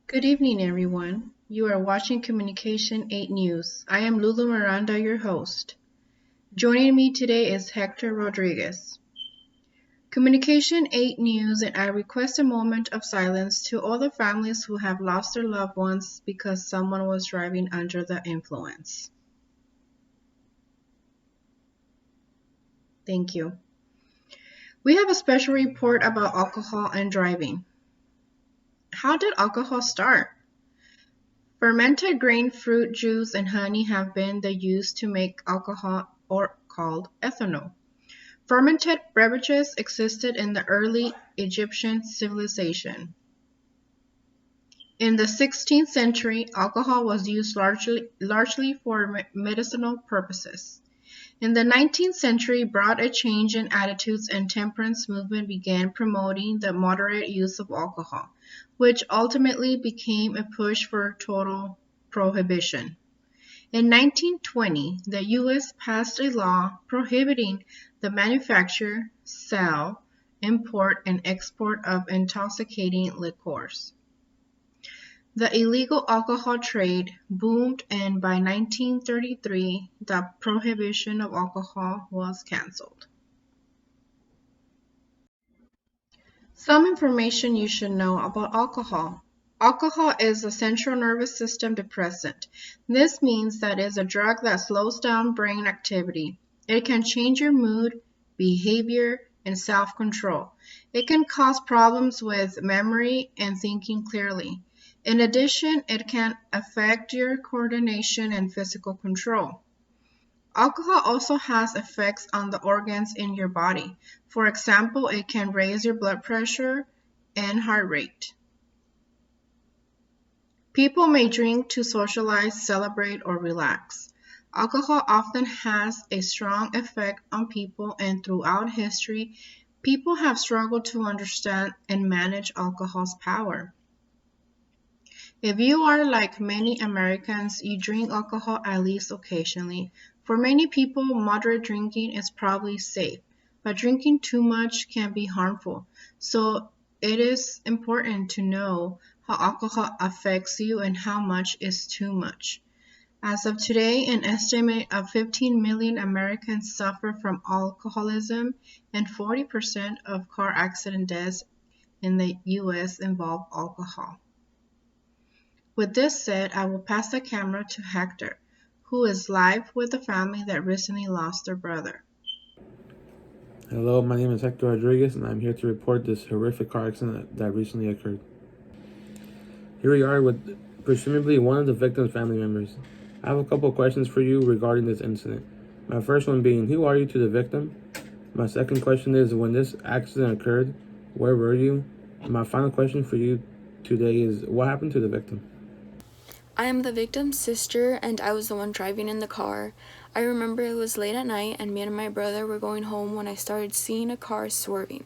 Good evening, everyone. You are watching Communication 8 News. I am Lulu Miranda, your host. Joining me today is Hector Rodriguez. Communication 8 News, and I request a moment of silence to all the families who have lost their loved ones because someone was driving under the influence. Thank you. We have a special report about alcohol and driving. How did alcohol start? Fermented grain fruit juice and honey have been used to make alcohol, or called ethanol. Fermented beverages existed in the early Egyptian civilization. In the 16th century, alcohol was used largely for medicinal purposes. In the 19th century brought a change in attitudes, and temperance movement began promoting the moderate use of alcohol, which ultimately became a push for total prohibition. In 1920, the U.S. passed a law prohibiting the manufacture, sale, import, and export of intoxicating liquors. The illegal alcohol trade boomed, and by 1933 the prohibition of alcohol was canceled. Some information you should know about alcohol. Alcohol is a central nervous system depressant. This means that it is a drug that slows down brain activity. It can change your mood, behavior, and self-control. It can cause problems with memory and thinking clearly. In addition, it can affect your coordination and physical control. Alcohol also has effects on the organs in your body. For example, it can raise your blood pressure and heart rate. People may drink to socialize, celebrate, or relax. Alcohol often has a strong effect on people, and throughout history, people have struggled to understand and manage alcohol's power. If you are like many Americans, you drink alcohol at least occasionally. For many people, moderate drinking is probably safe, but drinking too much can be harmful. So it is important to know how alcohol affects you and how much is too much. As of today, an estimate of 15 million Americans suffer from alcoholism, and 40% of car accident deaths in the U.S. involve alcohol. With this said, I will pass the camera to Hector, who is live with a family that recently lost their brother. Hello, my name is Hector Rodriguez, and I'm here to report this horrific car accident that recently occurred. Here we are with presumably one of the victim's family members. I have a couple of questions for you regarding this incident. My first one being, who are you to the victim? My second question is, when this accident occurred, where were you? And my final question for you today is, what happened to the victim? I am the victim's sister, and I was the one driving in the car. I remember it was late at night, and me and my brother were going home when I started seeing a car swerving.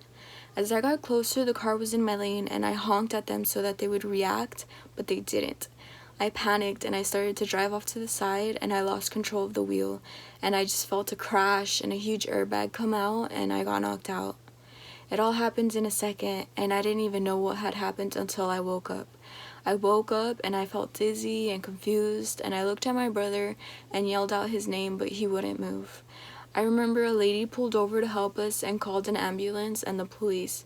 As I got closer, the car was in my lane, and I honked at them so that they would react, but they didn't. I panicked, and I started to drive off to the side, and I lost control of the wheel, and I just felt a crash and a huge airbag come out, and I got knocked out. It all happened in a second, and I didn't even know what had happened until I woke up. I woke up and I felt dizzy and confused, and I looked at my brother and yelled out his name, but he wouldn't move. I remember a lady pulled over to help us and called an ambulance and the police.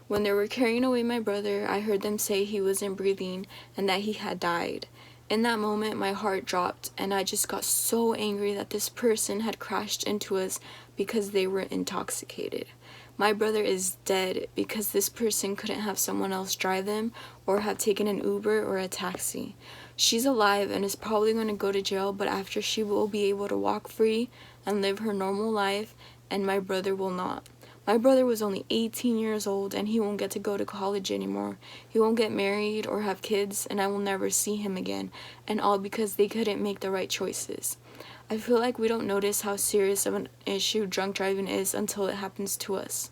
When they were carrying away my brother, I heard them say he wasn't breathing and that he had died. In that moment, my heart dropped, and I just got so angry that this person had crashed into us because they were intoxicated. My brother is dead because this person couldn't have someone else drive them or have taken an Uber or a taxi. She's alive and is probably going to go to jail, but after she will be able to walk free and live her normal life, and my brother will not. My brother was only 18 years old, and he won't get to go to college anymore. He won't get married or have kids, and I will never see him again, and all because they couldn't make the right choices. I feel like we don't notice how serious of an issue drunk driving is until it happens to us.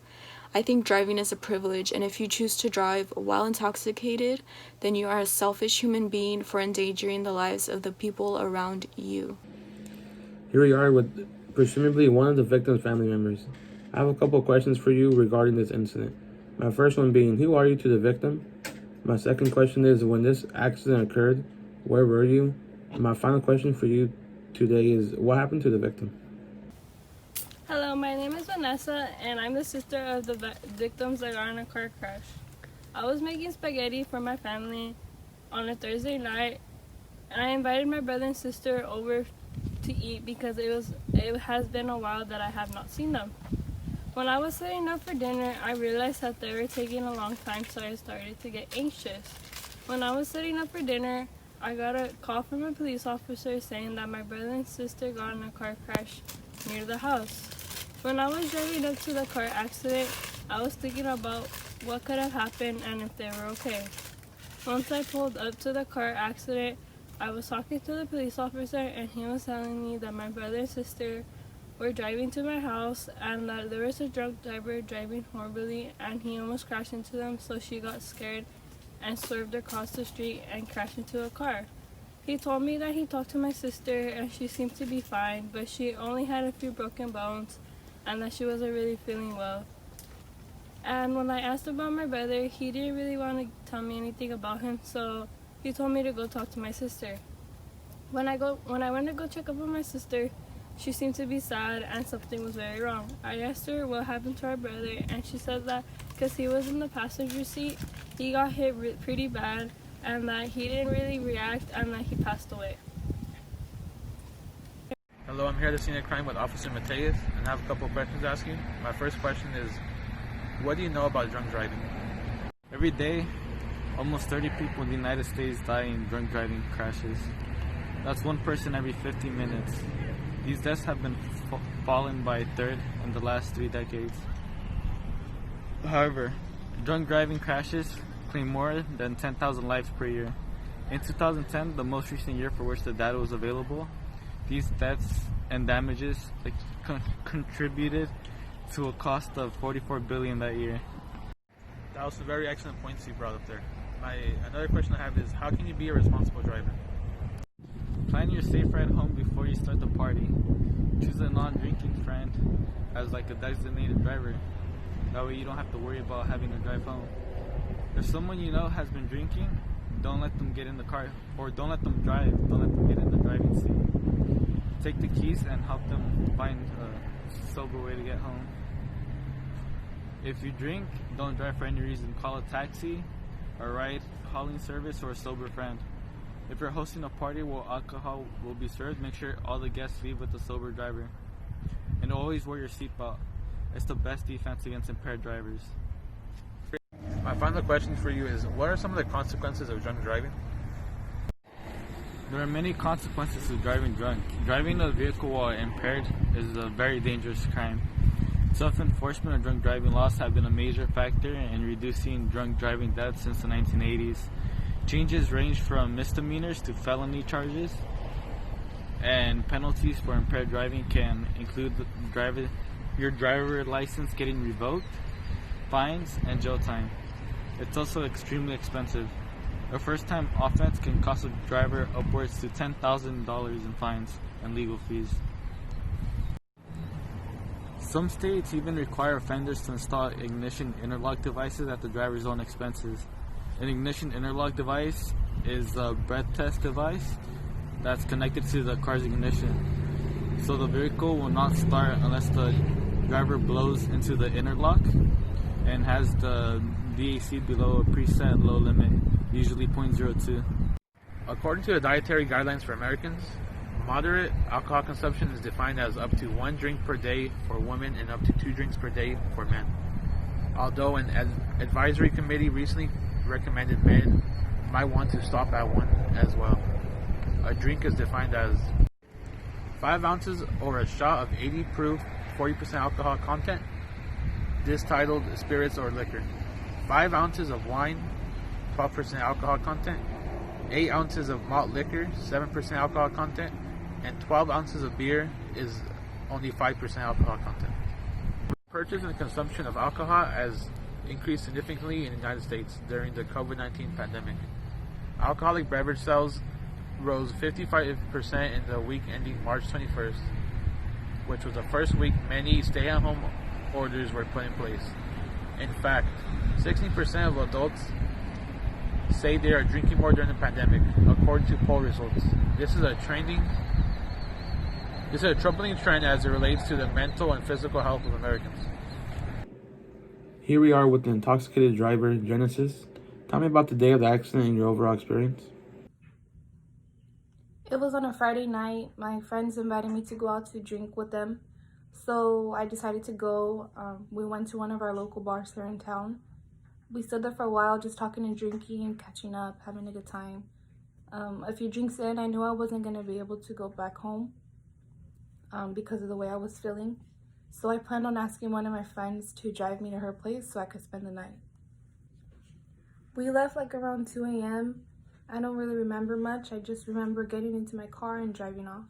I think driving is a privilege, and if you choose to drive while intoxicated, then you are a selfish human being for endangering the lives of the people around you. Here we are with presumably one of the victim's family members. I have a couple of questions for you regarding this incident. My first one being, who are you to the victim? My second question is, when this accident occurred, where were you? My final question for you today is, what happened to the victim? Hello, my name is Vanessa, and I'm the sister of the victims that got in a car crash. I was making spaghetti for my family on a Thursday night, and I invited my brother and sister over to eat because it has been a while that I have not seen them. When I was setting up for dinner, I realized that they were taking a long time, so I started to get anxious. When I was setting up for dinner, I got a call from a police officer saying that my brother and sister got in a car crash near the house. When I was driving up to the car accident, I was thinking about what could have happened and if they were okay. Once I pulled up to the car accident, I was talking to the police officer, and he was telling me that my brother and sister were driving to my house and that there was a drunk driver driving horribly and he almost crashed into them, so she got scared and swerved across the street and crashed into a car. He told me that he talked to my sister and she seemed to be fine, but she only had a few broken bones and that she wasn't really feeling well. And when I asked about my brother, he didn't really want to tell me anything about him, so he told me to go talk to my sister. When I went to go check up on my sister, she seemed to be sad and something was very wrong. I asked her what happened to our brother, and she said that because he was in the passenger seat, he got hit pretty bad and that he didn't really react and that he passed away. Hello, I'm here at the scene of crime with Officer Mateus, and I have a couple of questions to ask you. My first question is, what do you know about drunk driving? Every day, almost 30 people in the United States die in drunk driving crashes. That's one person every 50 minutes. These deaths have been fallen by a third in the last 3 decades. However, drunk driving crashes claim more than 10,000 lives per year. In 2010, the most recent year for which the data was available, these deaths and damages contributed to a cost of $44 billion that year. That was some very excellent points you brought up there. Another question I have is, how can you be a responsible driver? Plan your safe ride home before you start the party. Choose a non-drinking friend as like a designated driver. That way you don't have to worry about having to drive home. If someone you know has been drinking, don't let them get in the car, or don't let them drive, don't let them get in the driving seat. Take the keys and help them find a sober way to get home. If you drink, don't drive for any reason. Call a taxi, a ride-hauling service, or a sober friend. If you're hosting a party where alcohol will be served, make sure all the guests leave with a sober driver. And always wear your seatbelt. It's the best defense against impaired drivers. My final question for you is, what are some of the consequences of drunk driving? There are many consequences to driving drunk. Driving a vehicle while impaired is a very dangerous crime. Self-enforcement of drunk driving laws have been a major factor in reducing drunk driving deaths since the 1980s. Changes range from misdemeanors to felony charges, and penalties for impaired driving can include your driver license getting revoked, fines, and jail time. It's also extremely expensive. A first-time offense can cost a driver upwards to $10,000 in fines and legal fees. Some states even require offenders to install ignition interlock devices at the driver's own expenses. An ignition interlock device is a breath test device that's connected to the car's ignition. So the vehicle will not start unless the driver blows into the interlock and has the DAC below a preset low limit, usually 0.02. According to the Dietary Guidelines for Americans, moderate alcohol consumption is defined as up to 1 drink per day for women and up to 2 drinks per day for men. Although an advisory committee recently recommended men might want to stop at 1 as well. A drink is defined as 5 ounces or a shot of 80 proof, 40% alcohol content, distilled spirits or liquor. 5 ounces of wine, 12% alcohol content. 8 ounces of malt liquor, 7% alcohol content. And 12 ounces of beer is only 5% alcohol content. Purchase and consumption of alcohol has increased significantly in the United States during the COVID-19 pandemic. Alcoholic beverage sales rose 55% in the week ending March 21st, which was the first week many stay-at-home orders were put in place. In fact, 16% of adults say they are drinking more during the pandemic, according to poll results. This is a troubling trend as it relates to the mental and physical health of Americans. Here we are with the intoxicated driver, Genesis. Tell me about the day of the accident and your overall experience. It was on a Friday night. My friends invited me to go out to drink with them. So I decided to go. We went to one of our local bars here in town. We stood there for a while just talking and drinking, catching up, having a good time. A few drinks in, I knew I wasn't going to be able to go back home because of the way I was feeling. So I planned on asking one of my friends to drive me to her place so I could spend the night. We left like around 2 a.m. I don't really remember much. I just remember getting into my car and driving off.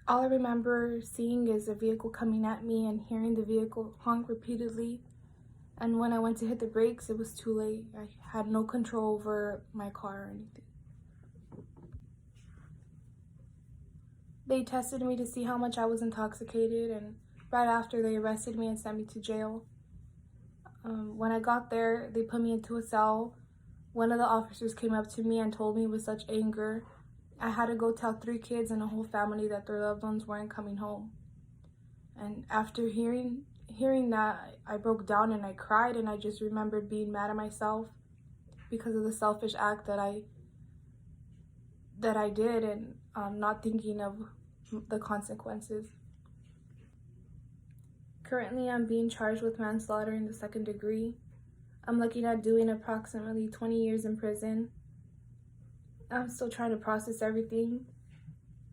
All I remember seeing is a vehicle coming at me and hearing the vehicle honk repeatedly. And when I went to hit the brakes, it was too late. I had no control over my car or anything. They tested me to see how much I was intoxicated, and right after they arrested me and sent me to jail. When I got there, they put me into a cell. One of the officers came up to me and told me with such anger I had to go tell 3 kids and a whole family that their loved ones weren't coming home. And after hearing that, I broke down and I cried, and I just remembered being mad at myself because of the selfish act that I did, and not thinking of the consequences. Currently, I'm being charged with manslaughter in the 2nd degree. I'm looking at doing approximately 20 years in prison. I'm still trying to process everything.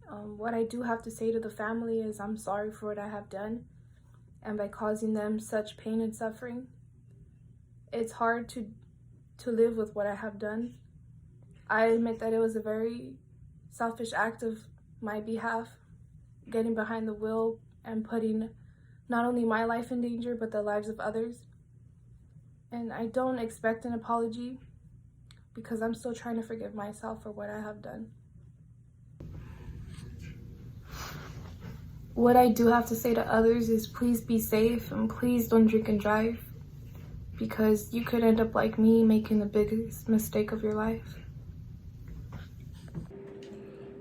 What I do have to say to the family is I'm sorry for what I have done and by causing them such pain and suffering. It's hard to live with what I have done. I admit that it was a very selfish act of my behalf, getting behind the wheel and putting not only my life in danger but the lives of others. And I don't expect an apology, because I'm still trying to forgive myself for what I have done. What I do have to say to others is please be safe and please don't drink and drive, because you could end up like me, making the biggest mistake of your life.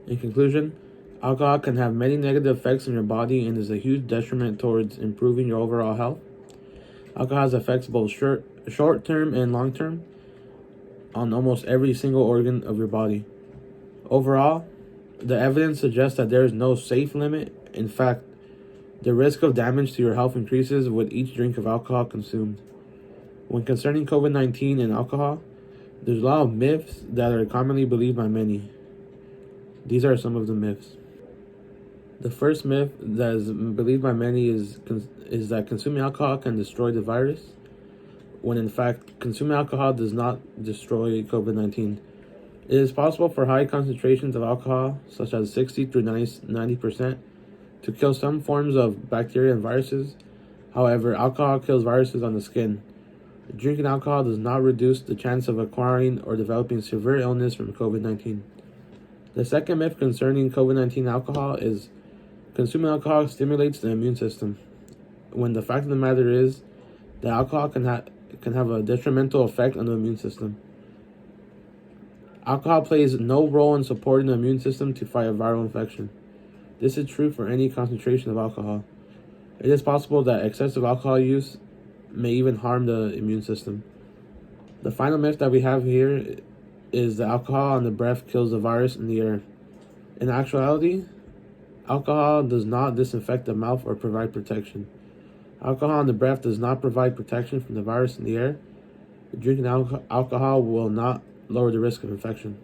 In conclusion, alcohol can have many negative effects on your body and is a huge detriment towards improving your overall health. Alcohol has effects both short-term and long-term on almost every single organ of your body. Overall, the evidence suggests that there is no safe limit. In fact, the risk of damage to your health increases with each drink of alcohol consumed. When concerning COVID-19 and alcohol, there's a lot of myths that are commonly believed by many. These are some of the myths. The first myth that is believed by many is that consuming alcohol can destroy the virus, when in fact, consuming alcohol does not destroy COVID-19. It is possible for high concentrations of alcohol, such as 60 through 90%, to kill some forms of bacteria and viruses. However, alcohol kills viruses on the skin. Drinking alcohol does not reduce the chance of acquiring or developing severe illness from COVID-19. The second myth concerning COVID-19 alcohol is consuming alcohol stimulates the immune system, when the fact of the matter is that alcohol can have a detrimental effect on the immune system. Alcohol plays no role in supporting the immune system to fight a viral infection. This is true for any concentration of alcohol. It is possible that excessive alcohol use may even harm the immune system. The final myth that we have here is that alcohol on the breath kills the virus in the air. In actuality, alcohol does not disinfect the mouth or provide protection. Alcohol on the breath does not provide protection from the virus in the air. Drinking alcohol will not lower the risk of infection.